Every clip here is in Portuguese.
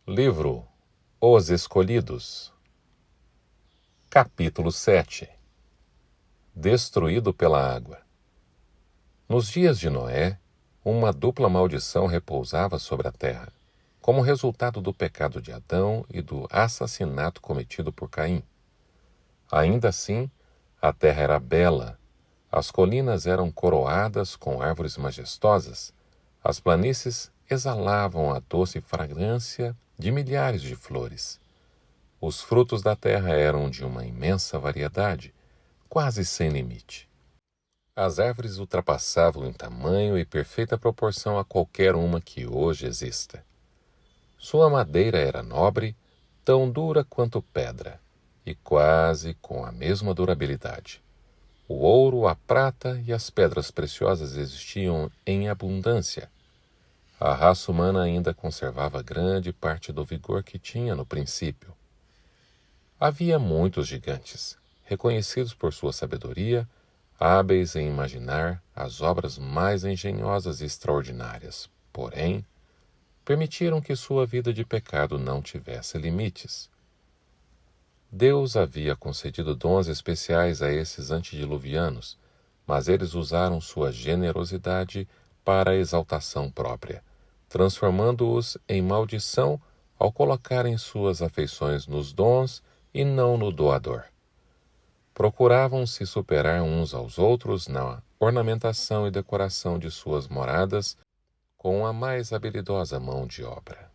Livro Os Escolhidos. Capítulo 7. Destruído pela água. Nos dias de Noé, uma dupla maldição repousava sobre a terra, como resultado do pecado de Adão e do assassinato cometido por Caim. Ainda assim, a terra era bela, as colinas eram coroadas com árvores majestosas, as planícies exalavam a doce fragrância de milhares de flores. Os frutos da terra eram de uma imensa variedade, quase sem limite. As árvores ultrapassavam em tamanho e perfeita proporção a qualquer uma que hoje exista. Sua madeira era nobre, tão dura quanto pedra, e quase com a mesma durabilidade. O ouro, a prata e as pedras preciosas existiam em abundância. A raça humana ainda conservava grande parte do vigor que tinha no princípio. Havia muitos gigantes, reconhecidos por sua sabedoria, hábeis em imaginar as obras mais engenhosas e extraordinárias, porém, permitiram que sua vida de pecado não tivesse limites. Deus havia concedido dons especiais a esses antediluvianos, mas eles usaram sua generosidade para a exaltação própria, transformando-os em maldição ao colocarem suas afeições nos dons e não no doador. Procuravam se superar uns aos outros na ornamentação e decoração de suas moradas com a mais habilidosa mão de obra.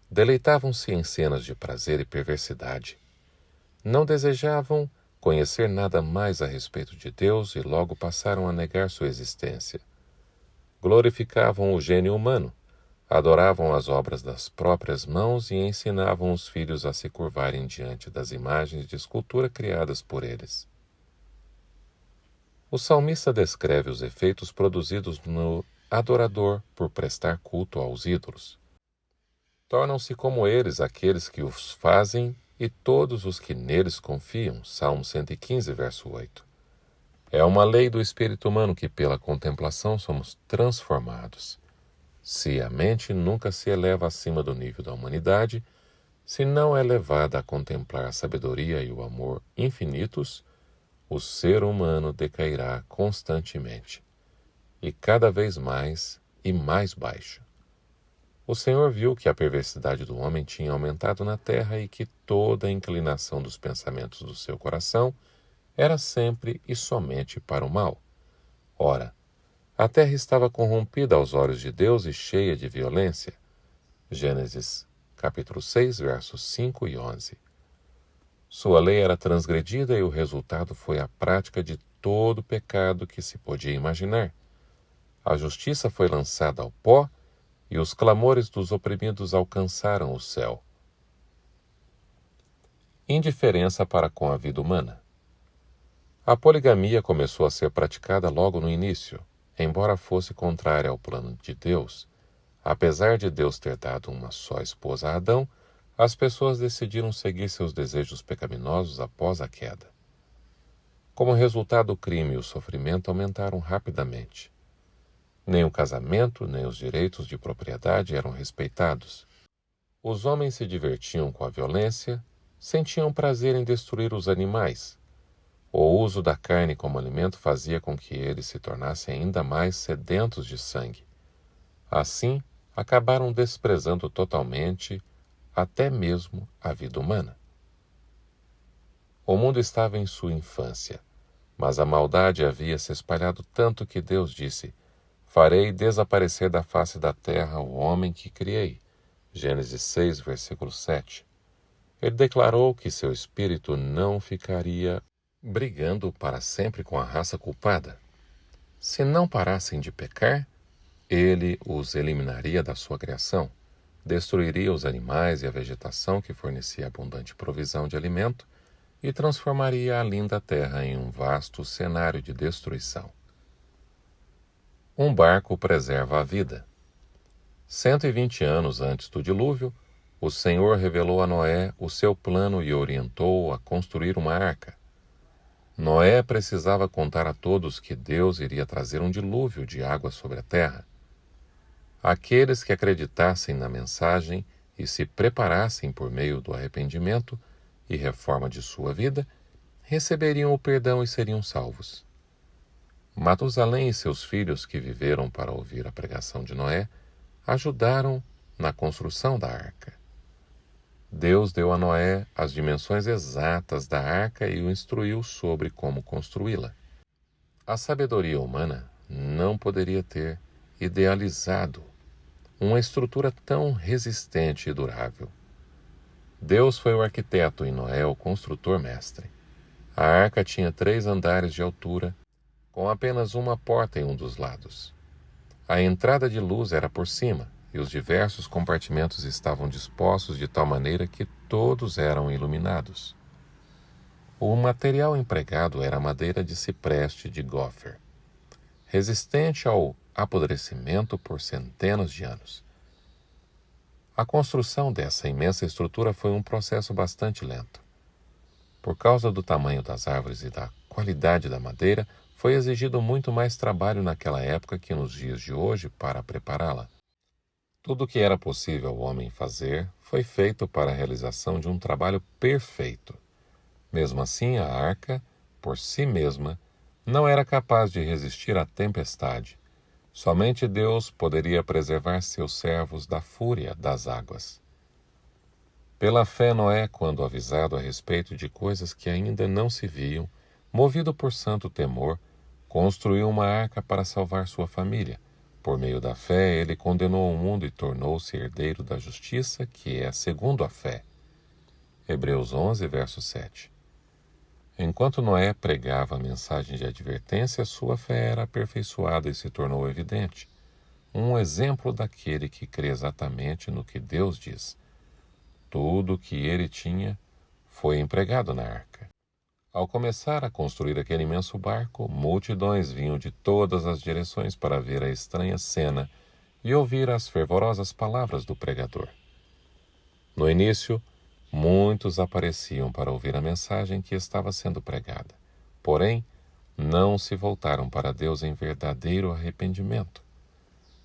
Deleitavam-se em cenas de prazer e perversidade. Não desejavam conhecer nada mais a respeito de Deus e logo passaram a negar sua existência. Glorificavam o gênio humano, adoravam as obras das próprias mãos e ensinavam os filhos a se curvarem diante das imagens de escultura criadas por eles. O salmista descreve os efeitos produzidos no adorador por prestar culto aos ídolos. Tornam-se como eles aqueles que os fazem e todos os que neles confiam. Salmo 115, verso 8. É uma lei do espírito humano que pela contemplação somos transformados. Se a mente nunca se eleva acima do nível da humanidade, se não é levada a contemplar a sabedoria e o amor infinitos, o ser humano decairá constantemente, e cada vez mais e mais baixo. O Senhor viu que a perversidade do homem tinha aumentado na terra e que toda a inclinação dos pensamentos do seu coração era sempre e somente para o mal. Ora, a terra estava corrompida aos olhos de Deus e cheia de violência. Gênesis, capítulo 6, versos 5 e 11. Sua lei era transgredida e o resultado foi a prática de todo o pecado que se podia imaginar. A justiça foi lançada ao pó e os clamores dos oprimidos alcançaram o céu. Indiferença para com a vida humana. A poligamia começou a ser praticada logo no início, embora fosse contrária ao plano de Deus. Apesar de Deus ter dado uma só esposa a Adão, as pessoas decidiram seguir seus desejos pecaminosos após a queda. Como resultado, o crime e o sofrimento aumentaram rapidamente. Nem o casamento, nem os direitos de propriedade eram respeitados. Os homens se divertiam com a violência, sentiam prazer em destruir os animais. O uso da carne como alimento fazia com que eles se tornassem ainda mais sedentos de sangue. Assim, acabaram desprezando totalmente até mesmo a vida humana. O mundo estava em sua infância, mas a maldade havia se espalhado tanto que Deus disse: farei desaparecer da face da terra o homem que criei. Gênesis 6, versículo 7. Ele declarou que seu espírito não ficaria brigando para sempre com a raça culpada. Se não parassem de pecar, ele os eliminaria da sua criação, destruiria os animais e a vegetação que fornecia abundante provisão de alimento e transformaria a linda terra em um vasto cenário de destruição. Um barco preserva a vida. 120 anos antes do dilúvio, o Senhor revelou a Noé o seu plano e orientou-o a construir uma arca. Noé precisava contar a todos que Deus iria trazer um dilúvio de água sobre a terra. Aqueles que acreditassem na mensagem e se preparassem por meio do arrependimento e reforma de sua vida, receberiam o perdão e seriam salvos. Matusalém e seus filhos, que viveram para ouvir a pregação de Noé, ajudaram na construção da arca. Deus deu a Noé as dimensões exatas da arca e o instruiu sobre como construí-la. A sabedoria humana não poderia ter idealizado uma estrutura tão resistente e durável. Deus foi o arquiteto e Noé o construtor mestre. A arca tinha 3 andares de altura, com apenas uma porta em um dos lados. A entrada de luz era por cima, e os diversos compartimentos estavam dispostos de tal maneira que todos eram iluminados. O material empregado era madeira de cipreste de Gopher, resistente ao apodrecimento por centenas de anos. A construção dessa imensa estrutura foi um processo bastante lento. Por causa do tamanho das árvores e da qualidade da madeira, foi exigido muito mais trabalho naquela época que nos dias de hoje para prepará-la. Tudo o que era possível o homem fazer foi feito para a realização de um trabalho perfeito. Mesmo assim, a arca, por si mesma, não era capaz de resistir à tempestade. Somente Deus poderia preservar seus servos da fúria das águas. Pela fé, Noé, quando avisado a respeito de coisas que ainda não se viam, movido por santo temor, construiu uma arca para salvar sua família. Por meio da fé, ele condenou o mundo e tornou-se herdeiro da justiça, que é segundo a fé. Hebreus 11, verso 7. Enquanto Noé pregava a mensagem de advertência, sua fé era aperfeiçoada e se tornou evidente. Um exemplo daquele que crê exatamente no que Deus diz. Tudo o que ele tinha foi empregado na arca. Ao começar a construir aquele imenso barco, multidões vinham de todas as direções para ver a estranha cena e ouvir as fervorosas palavras do pregador. No início, muitos apareciam para ouvir a mensagem que estava sendo pregada. Porém, não se voltaram para Deus em verdadeiro arrependimento.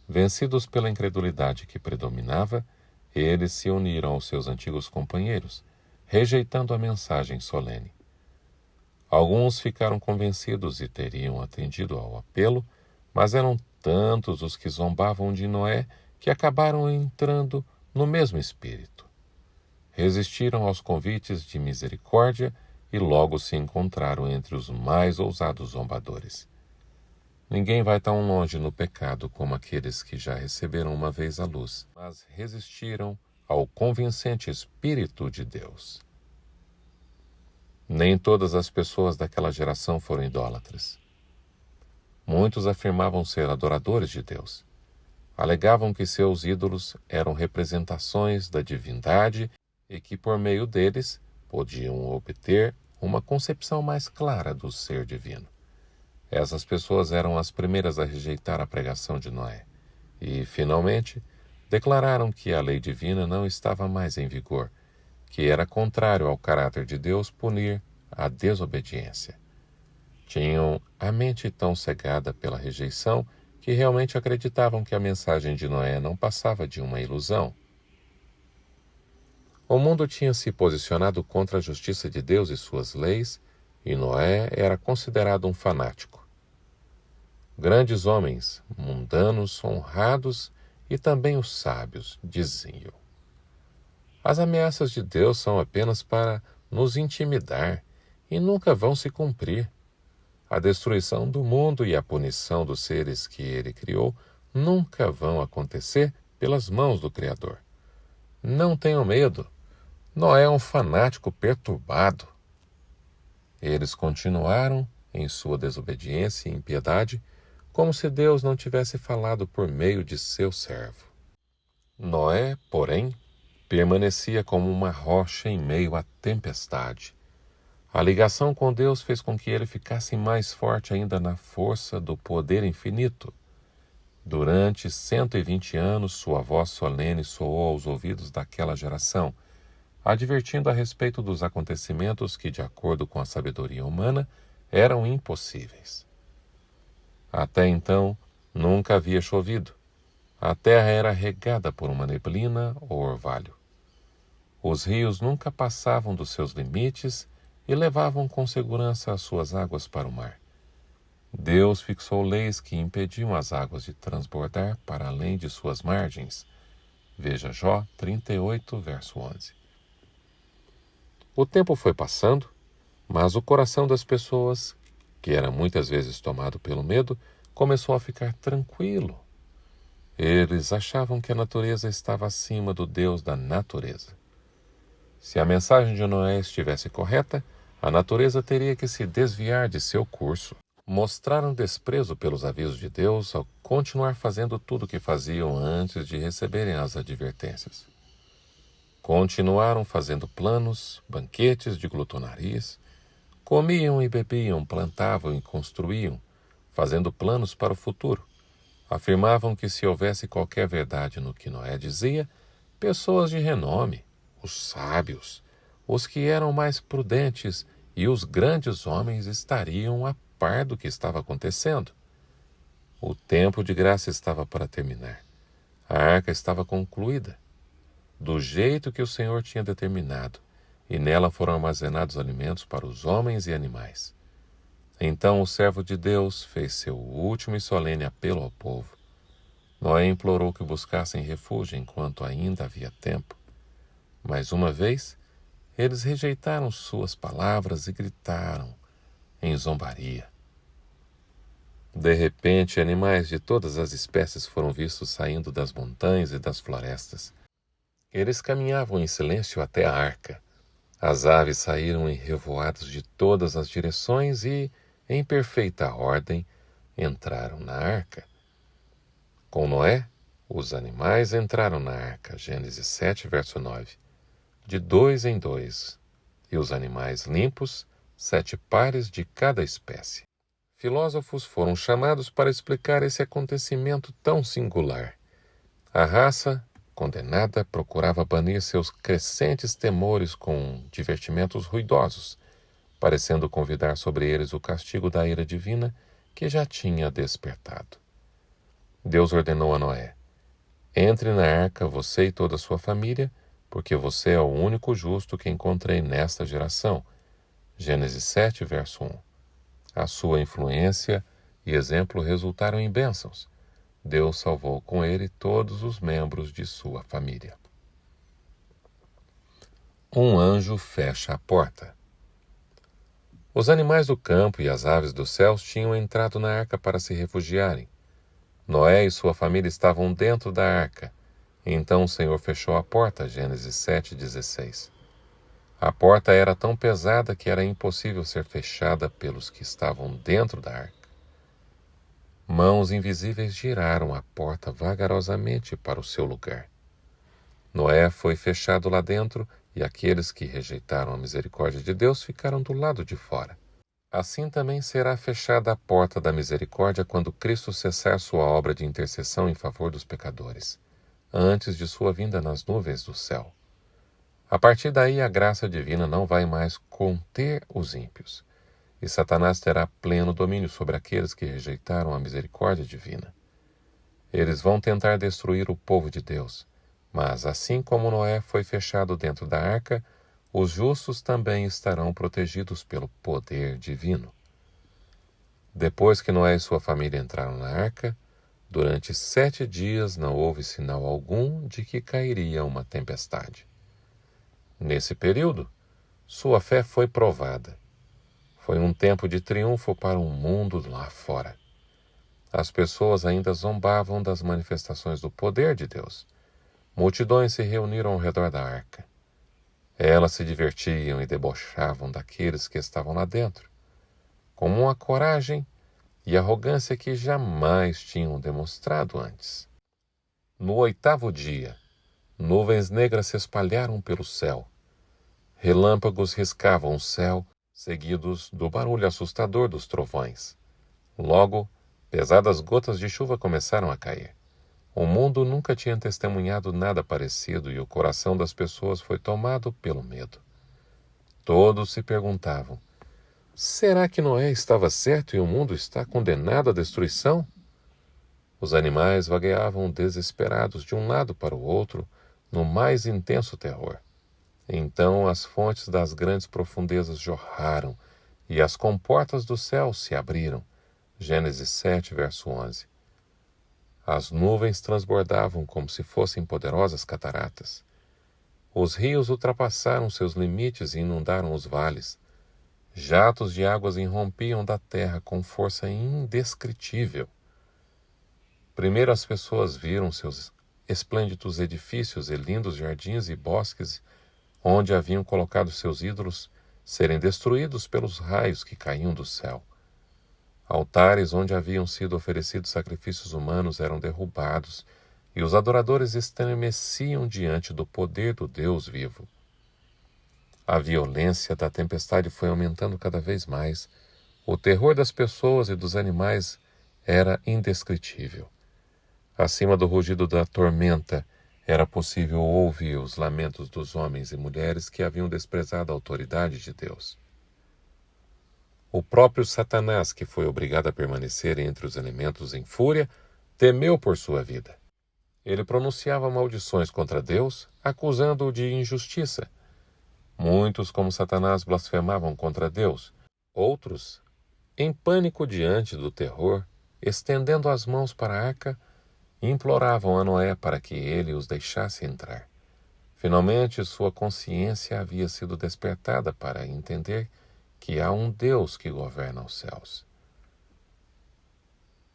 Vencidos pela incredulidade que predominava, eles se uniram aos seus antigos companheiros, rejeitando a mensagem solene. Alguns ficaram convencidos e teriam atendido ao apelo, mas eram tantos os que zombavam de Noé que acabaram entrando no mesmo espírito. Resistiram aos convites de misericórdia e logo se encontraram entre os mais ousados zombadores. Ninguém vai tão longe no pecado como aqueles que já receberam uma vez a luz, mas resistiram ao convincente Espírito de Deus. Nem todas as pessoas daquela geração foram idólatras. Muitos afirmavam ser adoradores de Deus. Alegavam que seus ídolos eram representações da divindade e que, por meio deles, podiam obter uma concepção mais clara do ser divino. Essas pessoas eram as primeiras a rejeitar a pregação de Noé e, finalmente, declararam que a lei divina não estava mais em vigor, que era contrário ao caráter de Deus punir a desobediência. Tinham a mente tão cegada pela rejeição que realmente acreditavam que a mensagem de Noé não passava de uma ilusão. O mundo tinha se posicionado contra a justiça de Deus e suas leis, e Noé era considerado um fanático. Grandes homens, mundanos, honrados e também os sábios diziam: as ameaças de Deus são apenas para nos intimidar e nunca vão se cumprir. A destruição do mundo e a punição dos seres que ele criou nunca vão acontecer pelas mãos do Criador. Não tenham medo. Noé é um fanático perturbado. Eles continuaram em sua desobediência e impiedade, como se Deus não tivesse falado por meio de seu servo. Noé, porém, permanecia como uma rocha em meio à tempestade. A ligação com Deus fez com que ele ficasse mais forte ainda na força do poder infinito. Durante 120 anos, sua voz solene soou aos ouvidos daquela geração, advertindo a respeito dos acontecimentos que, de acordo com a sabedoria humana, eram impossíveis. Até então, nunca havia chovido. A terra era regada por uma neblina ou orvalho. Os rios nunca passavam dos seus limites e levavam com segurança as suas águas para o mar. Deus fixou leis que impediam as águas de transbordar para além de suas margens. Veja Jó 38, verso 11. O tempo foi passando, mas o coração das pessoas, que era muitas vezes tomado pelo medo, começou a ficar tranquilo. Eles achavam que a natureza estava acima do Deus da natureza. Se a mensagem de Noé estivesse correta, a natureza teria que se desviar de seu curso. Mostraram desprezo pelos avisos de Deus ao continuar fazendo tudo o que faziam antes de receberem as advertências. Continuaram fazendo planos, banquetes de glutonarias, comiam e bebiam, plantavam e construíam, fazendo planos para o futuro. Afirmavam que se houvesse qualquer verdade no que Noé dizia, pessoas de renome, os sábios, os que eram mais prudentes e os grandes homens estariam a par do que estava acontecendo. O tempo de graça estava para terminar. A arca estava concluída, do jeito que o Senhor tinha determinado, e nela foram armazenados alimentos para os homens e animais. Então o servo de Deus fez seu último e solene apelo ao povo. Noé implorou que buscassem refúgio enquanto ainda havia tempo. Mais uma vez, eles rejeitaram suas palavras e gritaram em zombaria. De repente, animais de todas as espécies foram vistos saindo das montanhas e das florestas. Eles caminhavam em silêncio até a arca. As aves saíram em revoadas de todas as direções e, em perfeita ordem, entraram na arca. Com Noé, os animais entraram na arca, Gênesis 7, verso 9, de 2 em 2, e os animais limpos, 7 pares de cada espécie. Filósofos foram chamados para explicar esse acontecimento tão singular. A raça condenada procurava banir seus crescentes temores com divertimentos ruidosos, parecendo convidar sobre eles o castigo da ira divina que já tinha despertado. Deus ordenou a Noé: entre na arca, você e toda a sua família, porque você é o único justo que encontrei nesta geração. Gênesis 7, verso 1. A sua influência e exemplo resultaram em bênçãos. Deus salvou com ele todos os membros de sua família. Um anjo fecha a porta. Os animais do campo e as aves dos céus tinham entrado na arca para se refugiarem. Noé e sua família estavam dentro da arca. Então o Senhor fechou a porta, Gênesis 7,16. A porta era tão pesada que era impossível ser fechada pelos que estavam dentro da arca. Mãos invisíveis giraram a porta vagarosamente para o seu lugar. Noé foi fechado lá dentro e aqueles que rejeitaram a misericórdia de Deus ficaram do lado de fora. Assim também será fechada a porta da misericórdia quando Cristo cessar sua obra de intercessão em favor dos pecadores, antes de sua vinda nas nuvens do céu. A partir daí, a graça divina não vai mais conter os ímpios, e Satanás terá pleno domínio sobre aqueles que rejeitaram a misericórdia divina. Eles vão tentar destruir o povo de Deus, mas assim como Noé foi fechado dentro da arca, os justos também estarão protegidos pelo poder divino. Depois que Noé e sua família entraram na arca, durante 7 dias não houve sinal algum de que cairia uma tempestade. Nesse período, sua fé foi provada. Foi um tempo de triunfo para o mundo lá fora. As pessoas ainda zombavam das manifestações do poder de Deus. Multidões se reuniram ao redor da arca. Elas se divertiam e debochavam daqueles que estavam lá dentro, com uma coragem e arrogância que jamais tinham demonstrado antes. No 8º dia, nuvens negras se espalharam pelo céu. Relâmpagos riscavam o céu, seguidos do barulho assustador dos trovões. Logo, pesadas gotas de chuva começaram a cair. O mundo nunca tinha testemunhado nada parecido e o coração das pessoas foi tomado pelo medo. Todos se perguntavam: será que Noé estava certo e o mundo está condenado à destruição? Os animais vagueavam desesperados de um lado para o outro, no mais intenso terror. Então as fontes das grandes profundezas jorraram, e as comportas do céu se abriram. Gênesis 7, verso 11. As nuvens transbordavam como se fossem poderosas cataratas. Os rios ultrapassaram seus limites e inundaram os vales. Jatos de águas irrompiam da terra com força indescritível. Primeiro as pessoas viram seus esplêndidos edifícios e lindos jardins e bosques onde haviam colocado seus ídolos serem destruídos pelos raios que caíam do céu. Altares onde haviam sido oferecidos sacrifícios humanos eram derrubados, e os adoradores estremeciam diante do poder do Deus vivo. A violência da tempestade foi aumentando cada vez mais. O terror das pessoas e dos animais era indescritível. Acima do rugido da tormenta, era possível ouvir os lamentos dos homens e mulheres que haviam desprezado a autoridade de Deus. O próprio Satanás, que foi obrigado a permanecer entre os elementos em fúria, temeu por sua vida. Ele pronunciava maldições contra Deus, acusando-o de injustiça. Muitos, como Satanás, blasfemavam contra Deus. Outros, em pânico diante do terror, estendendo as mãos para a arca, imploravam a Noé para que ele os deixasse entrar. Finalmente, sua consciência havia sido despertada para entender que há um Deus que governa os céus.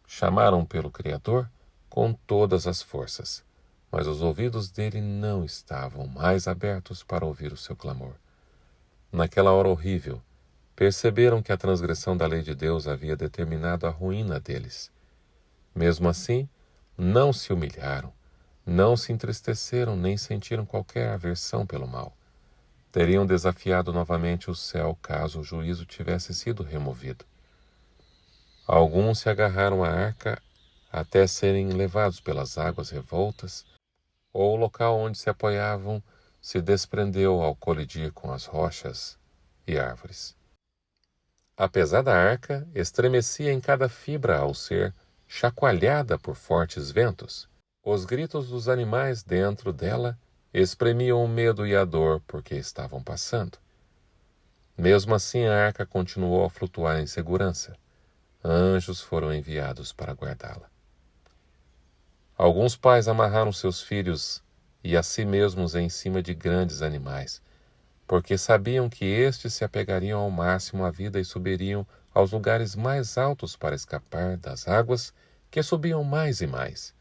Chamaram pelo Criador com todas as forças, mas os ouvidos dele não estavam mais abertos para ouvir o seu clamor. Naquela hora horrível, perceberam que a transgressão da lei de Deus havia determinado a ruína deles. Mesmo assim, não se humilharam, não se entristeceram nem sentiram qualquer aversão pelo mal. Teriam desafiado novamente o céu caso o juízo tivesse sido removido. Alguns se agarraram à arca até serem levados pelas águas revoltas, ou o local onde se apoiavam se desprendeu ao colidir com as rochas e árvores. Apesar da arca, estremecia em cada fibra ao ser chacoalhada por fortes ventos. Os gritos dos animais dentro dela exprimiam o medo e a dor porque estavam passando. Mesmo assim, a arca continuou a flutuar em segurança. Anjos foram enviados para guardá-la. Alguns pais amarraram seus filhos e a si mesmos em cima de grandes animais, porque sabiam que estes se apegariam ao máximo à vida e subiriam aos lugares mais altos para escapar das águas que subiam mais e mais.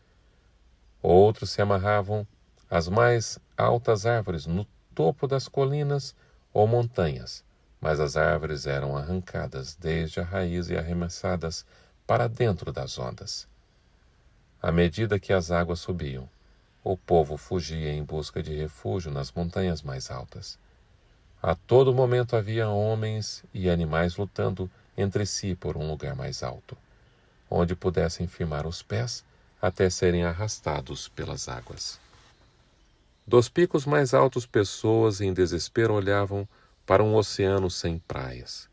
Outros se amarravam às mais altas árvores no topo das colinas ou montanhas, mas as árvores eram arrancadas desde a raiz e arremessadas para dentro das ondas. À medida que as águas subiam, o povo fugia em busca de refúgio nas montanhas mais altas. A todo momento havia homens e animais lutando entre si por um lugar mais alto, onde pudessem firmar os pés até serem arrastados pelas águas. Dos picos mais altos, pessoas em desespero olhavam para um oceano sem praias.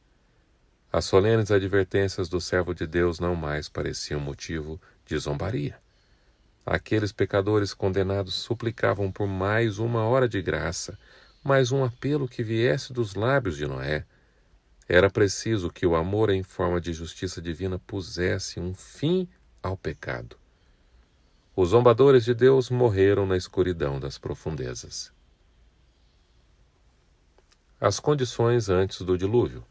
As solenes advertências do servo de Deus não mais pareciam motivo de zombaria. Aqueles pecadores condenados suplicavam por mais uma hora de graça, mais um apelo que viesse dos lábios de Noé. Era preciso que o amor em forma de justiça divina pusesse um fim ao pecado. Os zombadores de Deus morreram na escuridão das profundezas. As condições antes do dilúvio.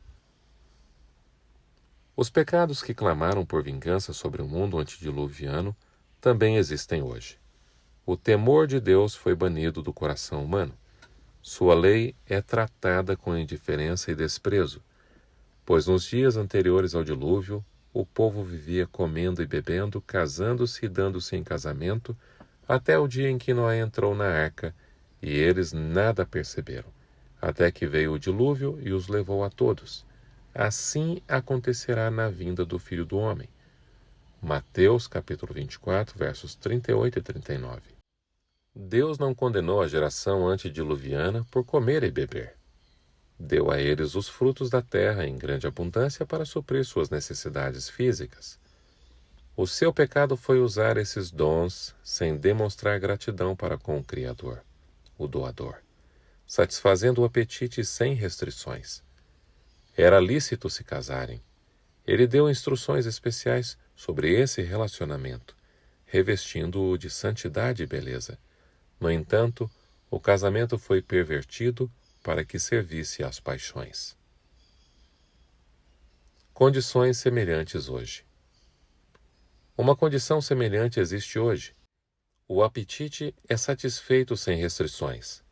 Os pecados que clamaram por vingança sobre o mundo antediluviano também existem hoje. O temor de Deus foi banido do coração humano. Sua lei é tratada com indiferença e desprezo, pois nos dias anteriores ao dilúvio, o povo vivia comendo e bebendo, casando-se e dando-se em casamento, até o dia em que Noé entrou na arca, e eles nada perceberam, até que veio o dilúvio e os levou a todos. Assim acontecerá na vinda do Filho do Homem. Mateus capítulo 24, versos 38 e 39. Deus não condenou a geração antediluviana por comer e beber. Deu a eles os frutos da terra em grande abundância para suprir suas necessidades físicas. O seu pecado foi usar esses dons sem demonstrar gratidão para com o Criador, o doador, satisfazendo o apetite sem restrições. Era lícito se casarem. Ele deu instruções especiais sobre esse relacionamento, revestindo-o de santidade e beleza. No entanto, o casamento foi pervertido para que servisse às paixões. Condições semelhantes hoje. Uma condição semelhante existe hoje. O apetite é satisfeito sem restrições.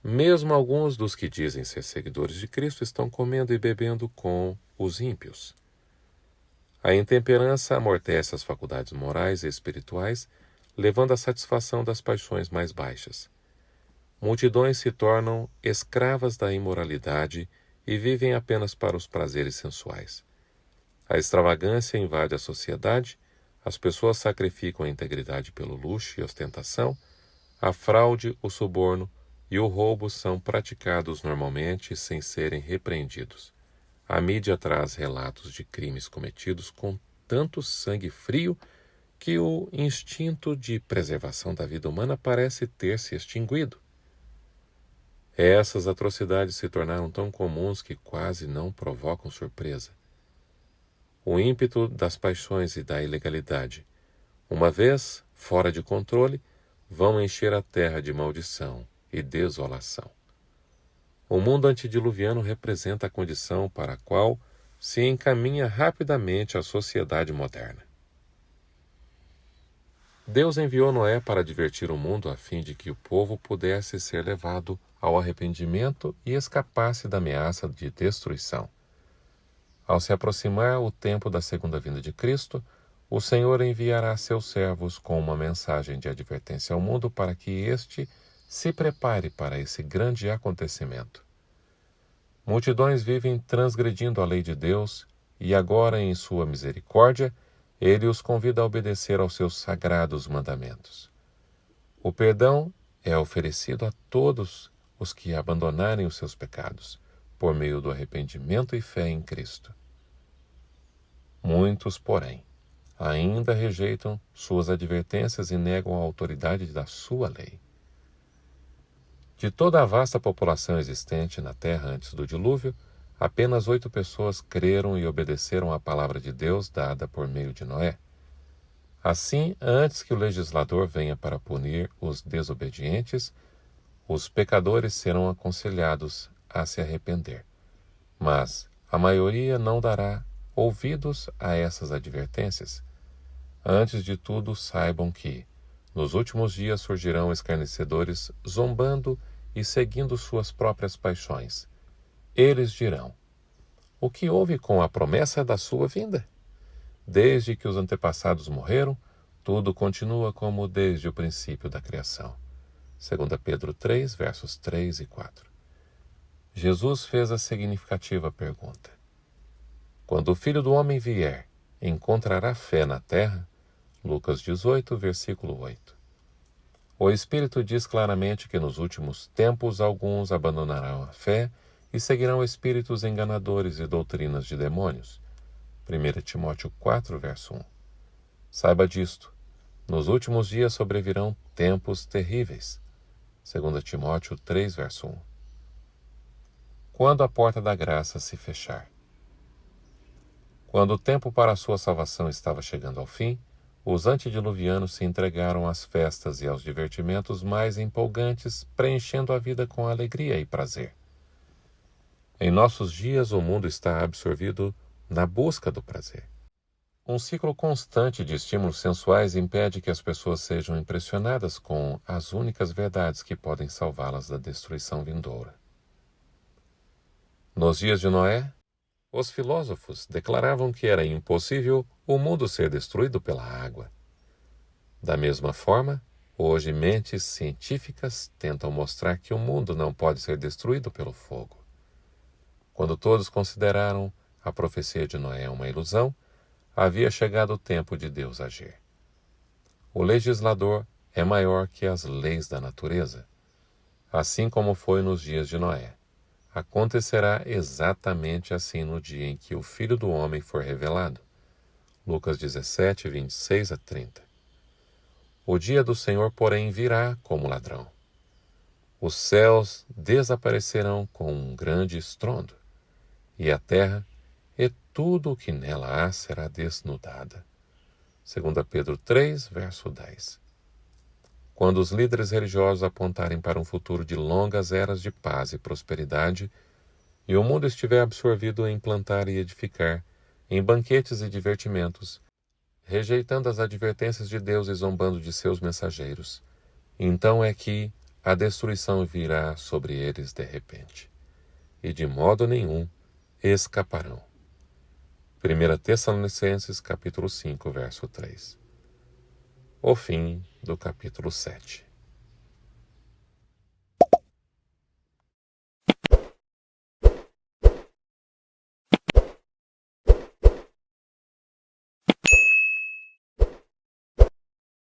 Mesmo alguns dos que dizem ser seguidores de Cristo estão comendo e bebendo com os ímpios. A intemperança amortece as faculdades morais e espirituais, levando à satisfação das paixões mais baixas. Multidões se tornam escravas da imoralidade e vivem apenas para os prazeres sensuais. A extravagância invade a sociedade, as pessoas sacrificam a integridade pelo luxo e ostentação, a fraude, o suborno e o roubo são praticados normalmente sem serem repreendidos. A mídia traz relatos de crimes cometidos com tanto sangue frio que o instinto de preservação da vida humana parece ter se extinguido. Essas atrocidades se tornaram tão comuns que quase não provocam surpresa. O ímpeto das paixões e da ilegalidade, uma vez fora de controle, vão encher a terra de maldição e desolação. O mundo antediluviano representa a condição para a qual se encaminha rapidamente a sociedade moderna. Deus enviou Noé para advertir o mundo a fim de que o povo pudesse ser levado ao arrependimento e escapasse da ameaça de destruição. Ao se aproximar o tempo da segunda vinda de Cristo, o Senhor enviará seus servos com uma mensagem de advertência ao mundo para que este se prepare para esse grande acontecimento. Multidões vivem transgredindo a lei de Deus e agora, em sua misericórdia, Ele os convida a obedecer aos seus sagrados mandamentos. O perdão é oferecido a todos os que abandonarem os seus pecados, por meio do arrependimento e fé em Cristo. Muitos, porém, ainda rejeitam suas advertências e negam a autoridade da sua lei. De toda a vasta população existente na terra antes do dilúvio, apenas 8 pessoas creram e obedeceram à palavra de Deus dada por meio de Noé. Assim, antes que o legislador venha para punir os desobedientes, os pecadores serão aconselhados a se arrepender. Mas a maioria não dará ouvidos a essas advertências. Antes de tudo, saibam que, nos últimos dias surgirão escarnecedores zombando e seguindo suas próprias paixões. Eles dirão: o que houve com a promessa da sua vinda? Desde que os antepassados morreram, tudo continua como desde o princípio da criação. 2 Pedro 3, versos 3 e 4. Jesus fez a significativa pergunta: quando o Filho do Homem vier, encontrará fé na terra? Lucas 18, versículo 8. O Espírito diz claramente que nos últimos tempos alguns abandonarão a fé e seguirão espíritos enganadores e doutrinas de demônios. 1 Timóteo 4, verso 1. Saiba disto: nos últimos dias sobrevirão tempos terríveis. 2 Timóteo 3, verso 1. Quando a porta da graça se fechar. Quando o tempo para a sua salvação estava chegando ao fim, os antediluvianos se entregaram às festas e aos divertimentos mais empolgantes, preenchendo a vida com alegria e prazer. Em nossos dias, o mundo está absorvido na busca do prazer. Um ciclo constante de estímulos sensuais impede que as pessoas sejam impressionadas com as únicas verdades que podem salvá-las da destruição vindoura. Nos dias de Noé, os filósofos declaravam que era impossível o mundo ser destruído pela água. Da mesma forma, hoje mentes científicas tentam mostrar que o mundo não pode ser destruído pelo fogo. Quando todos consideraram a profecia de Noé uma ilusão, havia chegado o tempo de Deus agir. O legislador é maior que as leis da natureza. Assim como foi nos dias de Noé, acontecerá exatamente assim no dia em que o Filho do Homem for revelado. Lucas 17, 26 a 30. O dia do Senhor, porém, virá como ladrão. Os céus desaparecerão com um grande estrondo, e a terra e tudo o que nela há será desnudada. 2 Pedro 3, verso 10. Quando os líderes religiosos apontarem para um futuro de longas eras de paz e prosperidade, e o mundo estiver absorvido em plantar e edificar, em banquetes e divertimentos, rejeitando as advertências de Deus e zombando de seus mensageiros, então é que a destruição virá sobre eles de repente, e de modo nenhum escaparão. 1 Tessalonicenses, capítulo 5, verso 3. O fim do capítulo 7.